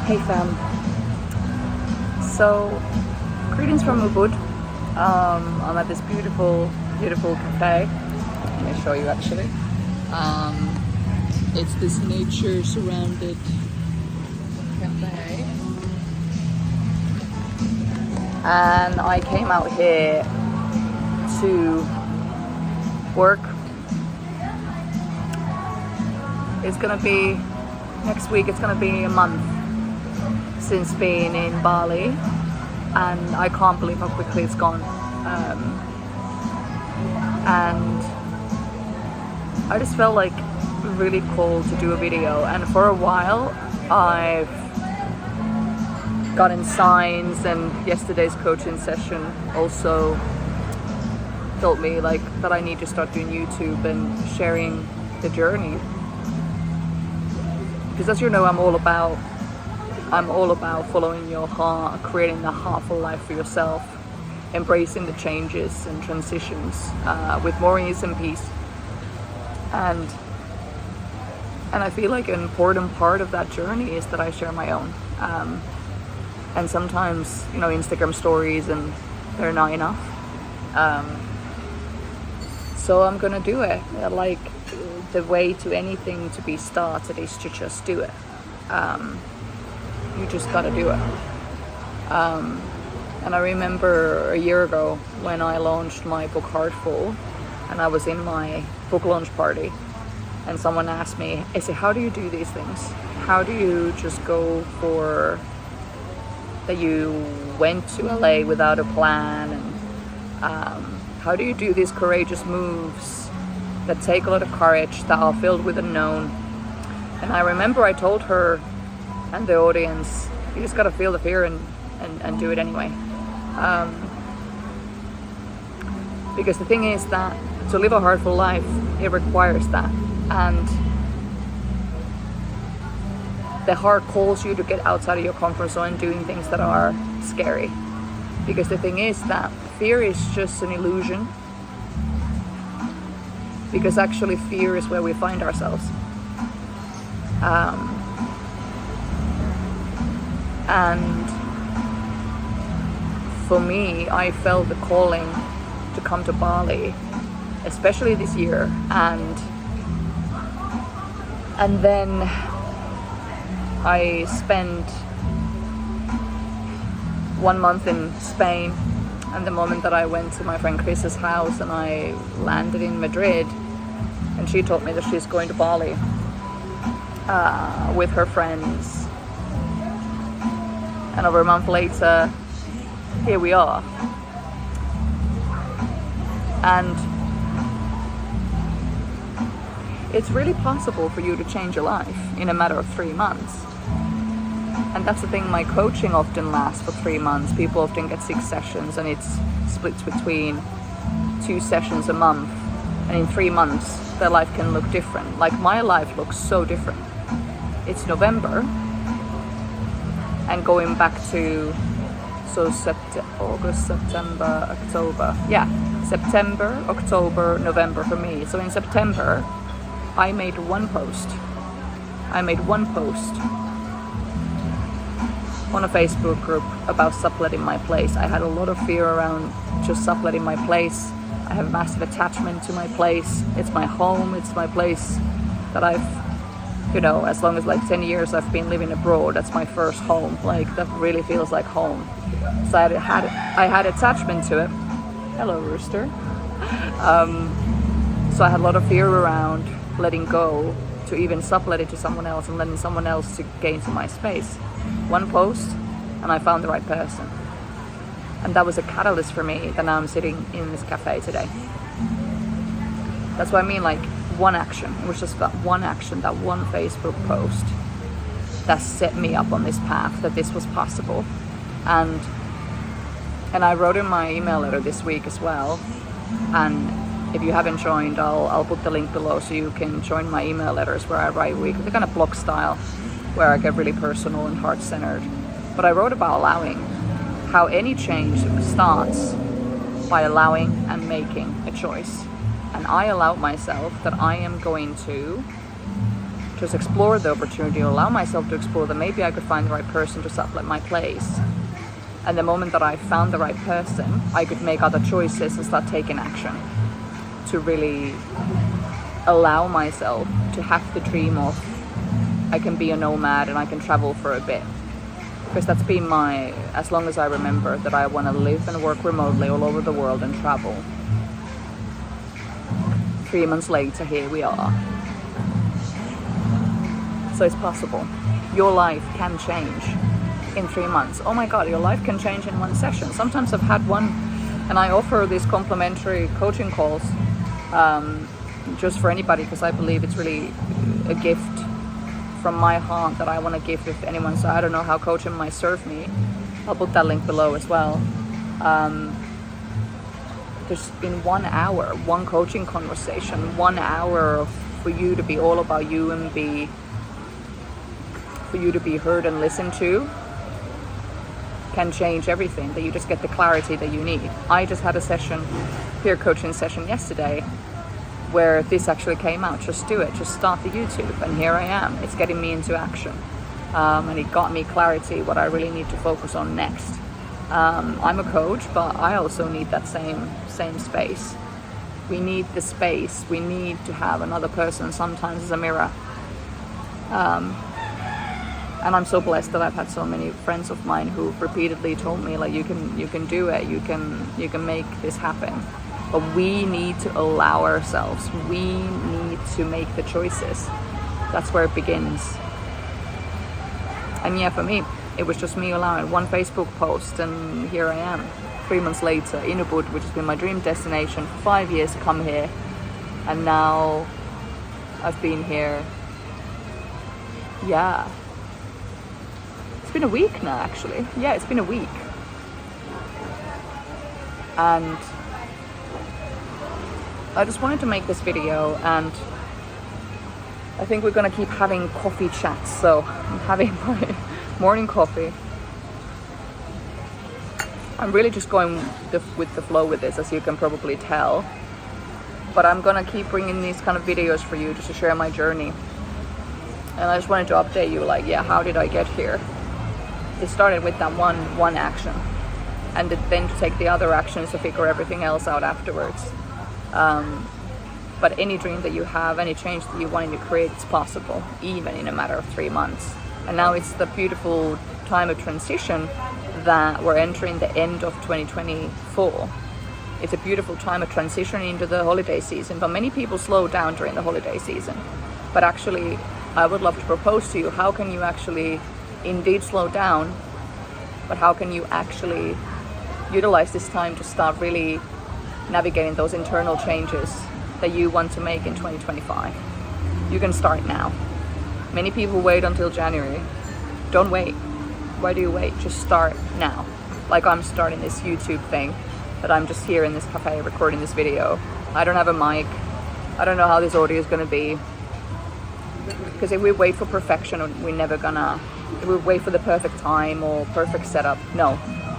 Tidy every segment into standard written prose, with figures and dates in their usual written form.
Hey fam. So, greetings from Ubud. I'm at this beautiful cafe. Let me show you actually. It's this nature surrounded cafe. And I came out here to work. It's gonna be, next week it's gonna be a month since being in Bali, and I can't believe how quickly it's gone. And I just felt like really called to do a video, and for a while I've gotten signs, and yesterday's coaching session also told me like that I need to start doing YouTube and sharing the journey, because as you know, I'm all about following your heart, creating the heartful life for yourself, embracing the changes and transitions with more ease and peace. And I feel like an important part of that journey is that I share my own. And sometimes, you know, Instagram stories and they're not enough. So I'm gonna do it. Like, the way to anything to be started is to just do it. You just gotta do it. And I remember a year ago when I launched my book Heartful, and I was in my book launch party, and someone asked me, I said, how do you do these things? How do you just go for that you went to LA without a plan? And how do you do these courageous moves that take a lot of courage, that are filled with unknown? And I remember I told her and the audience, you just gotta feel the fear and do it anyway. Because the thing is that to live a heartful life, it requires that. And the heart calls you to get outside of your comfort zone and doing things that are scary. Because the thing is that fear is just an illusion. Because actually fear is where we find ourselves. And for me, I felt the calling to come to Bali, especially this year, and then I spent 1 month in Spain, and the moment that I went to my friend Chris's house and I landed in Madrid, and she told me that she's going to Bali with her friends. And over a month later, here we are. And it's really possible for you to change your life in a matter of 3 months. And that's the thing, my coaching often lasts for 3 months. People often get 6 sessions, and it's split between 2 sessions a month. And in 3 months, their life can look different. Like my life looks so different. It's November, and going back to August, September, October. Yeah, September, October, November for me. So in September, I made one post on a Facebook group about subletting my place. I had a lot of fear around just subletting my place. I have a massive attachment to my place. It's my home, it's my place that I've, you know, as long as like 10 years I've been living abroad, that's my first home. Like, that really feels like home. So I had attachment to it. Hello, rooster. So I had a lot of fear around letting go to even sublet it to someone else and letting someone else to gain into my space. One post, and I found the right person. And that was a catalyst for me that now I'm sitting in this cafe today. That's what I mean, like, one action. It was just that one action, that one Facebook post that set me up on this path, that this was possible. And I wrote in my email letter this week as well. And if you haven't joined, I'll put the link below so you can join my email letters where I write weekly. They're kind of blog style, where I get really personal and heart-centered. But I wrote about allowing, how any change starts by allowing and making a choice. And I allowed myself that I am going to just explore the opportunity, allow myself to explore that maybe I could find the right person to sublet my place. And the moment that I found the right person, I could make other choices and start taking action to really allow myself to have the dream of I can be a nomad and I can travel for a bit. Because that's been as long as I remember, that I want to live and work remotely all over the world and travel. 3 months later, here we are. So it's possible. Your life can change in 3 months. Oh my God, your life can change in one session. Sometimes I've had one, and I offer these complimentary coaching calls just for anybody, because I believe it's really a gift from my heart that I want to give if anyone. So I don't know how coaching might serve me. I'll put that link below as well. Just in 1 hour, one coaching conversation, 1 hour for you to be all about you and for you to be heard and listened to, can change everything, that you just get the clarity that you need. I just had a peer coaching session yesterday where this actually came out. Just do it, just start the YouTube, and here I am. It's getting me into action, and it got me clarity what I really need to focus on next. I'm a coach, but I also need that same space. We need the space. We need to have another person sometimes as a mirror. And I'm so blessed that I've had so many friends of mine who repeatedly told me, like, you can do it, you can make this happen. But we need to allow ourselves. We need to make the choices. That's where it begins. And yeah, for me, it was just me allowing one Facebook post, and here I am, 3 months later, in Ubud, which has been my dream destination for 5 years to come here. And now I've been here, yeah. It's been a week now, actually. Yeah, it's been a week. And I just wanted to make this video, and I think we're gonna keep having coffee chats. So I'm having my morning coffee. I'm really just going with the flow with this, as you can probably tell. But I'm gonna keep bringing these kind of videos for you just to share my journey. And I just wanted to update you, like, yeah, how did I get here? It started with that one action, and then to take the other actions to figure everything else out afterwards. But any dream that you have, any change that you wanted to create, it's possible, even in a matter of 3 months. And now it's the beautiful time of transition that we're entering the end of 2024. It's a beautiful time of transition into the holiday season, but many people slow down during the holiday season. But actually, I would love to propose to you, how can you actually indeed slow down, but how can you actually utilize this time to start really navigating those internal changes that you want to make in 2025? You can start now. Many people wait until January. Don't wait. Why do you wait? Just start now. Like I'm starting this YouTube thing, that I'm just here in this cafe recording this video. I don't have a mic. I don't know how this audio is going to be. Because if we wait for perfection, we're never gonna. If we wait for the perfect time or perfect setup, no.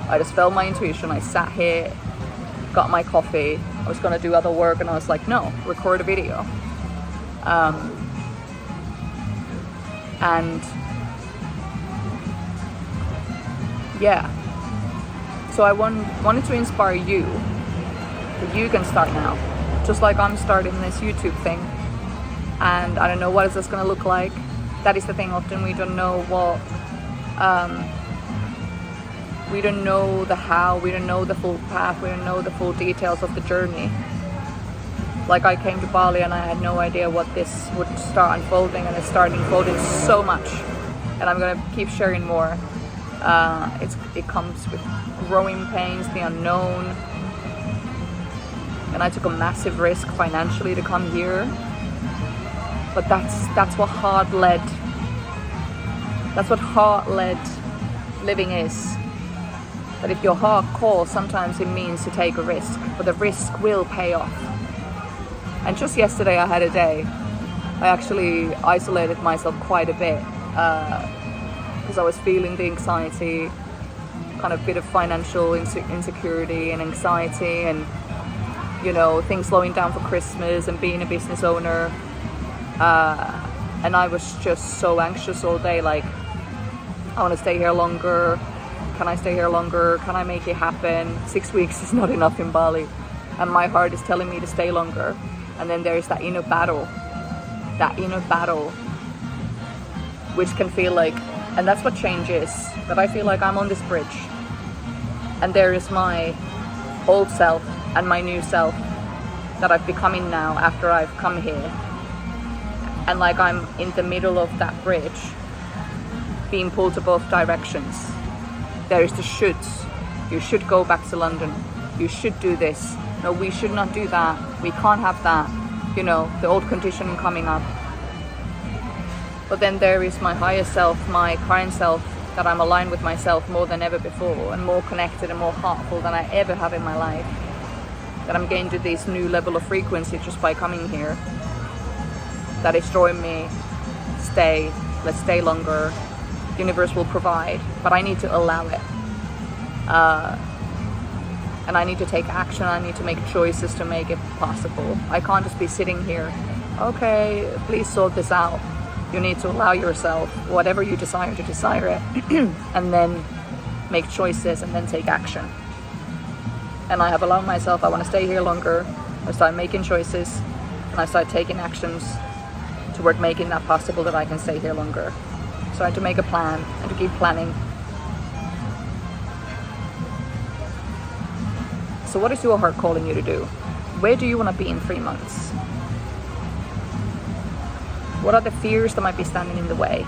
I just felt my intuition. I sat here, got my coffee. I was gonna do other work, and I was like, no, record a video. And yeah, so I wanted to inspire you that you can start now, just like I'm starting this YouTube thing. And I don't know what is this going to look like. That is the thing, often we don't know what, we don't know the how, we don't know the full path, we don't know the full details of the journey. Like I came to Bali and I had no idea what this would start unfolding, and it started unfolding so much. And I'm going to keep sharing more. It comes with growing pains, the unknown. And I took a massive risk financially to come here. But that's what heart-led living is. That if your heart calls, sometimes it means to take a risk, but the risk will pay off. And just yesterday I had a day. I actually isolated myself quite a bit because I was feeling the anxiety, kind of bit of financial insecurity and anxiety, and things slowing down for Christmas and being a business owner. And I was just so anxious all day, like, I want to stay here longer. Can I stay here longer? Can I make it happen? 6 weeks is not enough in Bali. And my heart is telling me to stay longer. And then there's that inner battle, which can feel like, and that's what change is, that I feel like I'm on this bridge. And there is my old self and my new self that I've becoming now after I've come here. And like I'm in the middle of that bridge, being pulled to both directions. There is the shoulds. You should go back to London. You should do this. No, we should not do that. We can't have that. You know, the old conditioning coming up. But then there is my higher self, my current self, that I'm aligned with myself more than ever before, and more connected and more heartful than I ever have in my life. That I'm getting to this new level of frequency just by coming here. That is drawing me, stay, let's stay longer. Universe will provide, but I need to allow it. And I need to take action. I need to make choices to make it possible. I can't just be sitting here, okay, please sort this out. You need to allow yourself, whatever you desire, to desire it, and then make choices and then take action. And I have allowed myself, I want to stay here longer. I start making choices, and I start taking actions toward making that possible, that I can stay here longer. So I had to make a plan and to keep planning. So what is your heart calling you to do? Where do you want to be in 3 months? What are the fears that might be standing in the way?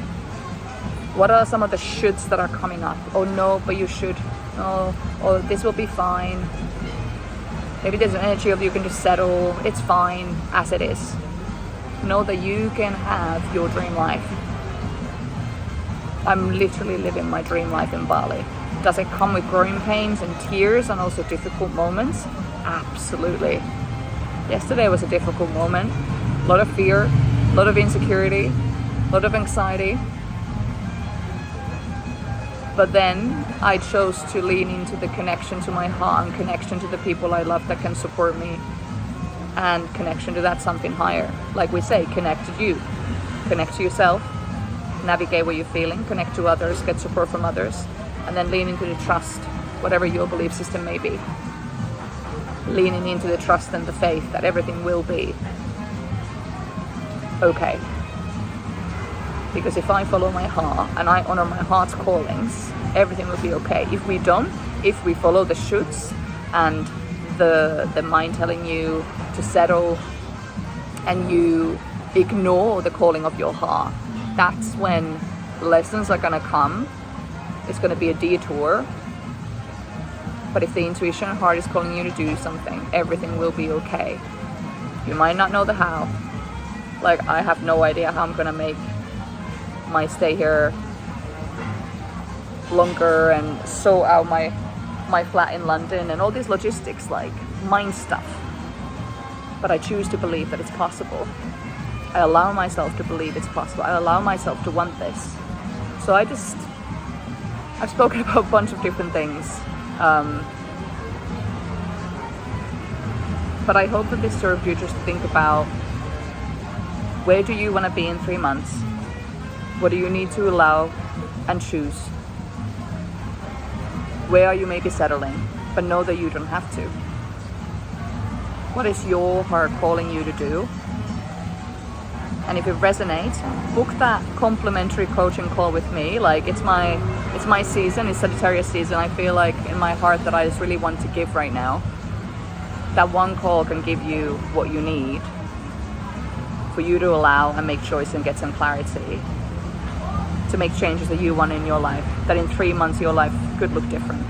What are some of the shoulds that are coming up? Oh no, but you should. No, oh, this will be fine. Maybe there's an energy of you can just settle. It's fine as it is. Know that you can have your dream life. I'm literally living my dream life in Bali. Does it come with growing pains and tears and also difficult moments? Absolutely. Yesterday was a difficult moment. A lot of fear, a lot of insecurity, a lot of anxiety. But then I chose to lean into the connection to my heart and connection to the people I love that can support me, and connection to that something higher. Like we say, connect to you, connect to yourself, navigate what you're feeling, connect to others, get support from others, and then lean into the trust, whatever your belief system may be. Leaning into the trust and the faith that everything will be okay. Because if I follow my heart and I honor my heart's callings, everything will be okay. If we don't, if we follow the shoulds and the mind telling you to settle, and you ignore the calling of your heart, that's when lessons are gonna come. It's gonna be a detour. But if the intuition and heart is calling you to do something, everything will be okay. You might not know the how. Like, I have no idea how I'm gonna make my stay here longer and sort out my flat in London and all these logistics, like mind stuff. But I choose to believe that it's possible. I allow myself to believe it's possible. I allow myself to want this. So I've spoken about a bunch of different things. But I hope that this served you just to think about, where do you want to be in 3 months? What do you need to allow and choose? Where are you maybe settling, but know that you don't have to? What is your heart calling you to do? And if it resonates, book that complimentary coaching call with me. Like, it's my season, it's Sagittarius season. I feel like in my heart that I just really want to give right now. That one call can give you what you need for you to allow and make choice and get some clarity to make changes that you want in your life, that in 3 months your life could look different.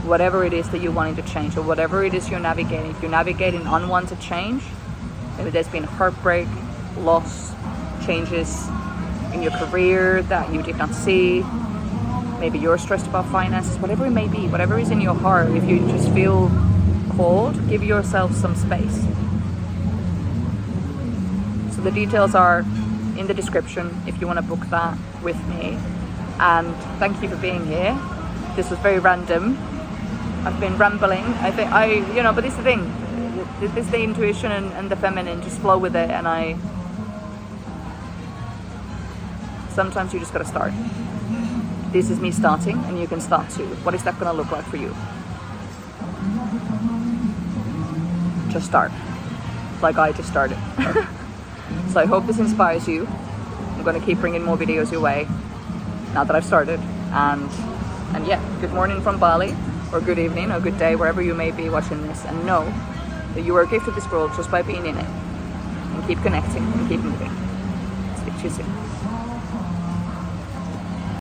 Whatever it is that you're wanting to change, or whatever it is you're navigating. If you're navigating unwanted change, maybe there's been heartbreak, loss, changes in your career that you did not see, maybe you're stressed about finances, whatever it may be, whatever is in your heart, if you just feel called, give yourself some space. So the details are in the description if you want to book that with me. And thank you for being here. This was very random. I've been rambling. But this is the thing. This is the intuition and the feminine. Just flow with it. And Sometimes you just gotta start. This is me starting, and you can start too. What is that gonna look like for you? Just start, like I just started. So I hope this inspires you. I'm gonna keep bringing more videos your way now that I've started. And yeah, good morning from Bali, or good evening, or good day, wherever you may be watching this. And know that you are a gift to this world just by being in it. And keep connecting and keep moving. Speak to you soon.